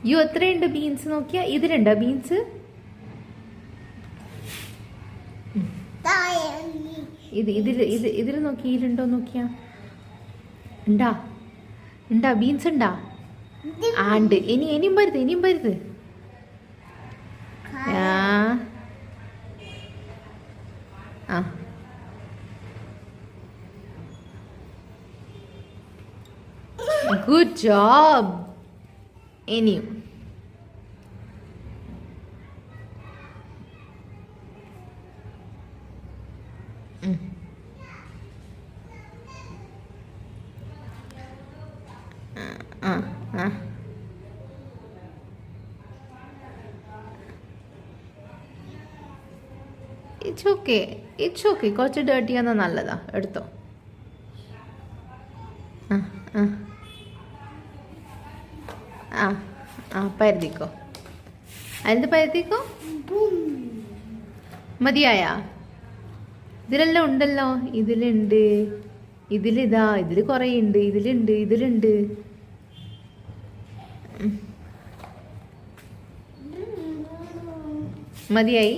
U എത്രയുണ്ട് beans നോക്കിയാ? ഇതിലുണ്ടോ beans? ഇതിൽ നോക്കി, ഇതിലുണ്ടോ നോക്കിയാ? ഉണ്ടാ ഉണ്ടാ ബീൻസ് ഉണ്ടാ? ഉണ്ട്. ഇനിയും വരുത്. ആ ഗുഡ് ജോബ്. ഇനിയും ഇറ്റ്സ് ഓക്കെ. കുറച്ച് ഡേർട്ടി ആണെന്നാ നല്ലതാ, എടുത്തോ. പരത്തിക്കോ. അതിന് പരത്തിക്കോ. മതിയായ? ഇതിലെല്ലാം ഉണ്ടല്ലോ. ഇതിലുണ്ട്, ഇതിലിതാ, ഇതിൽ കുറേ ഉണ്ട്, ഇതിലുണ്ട്. മതിയായി?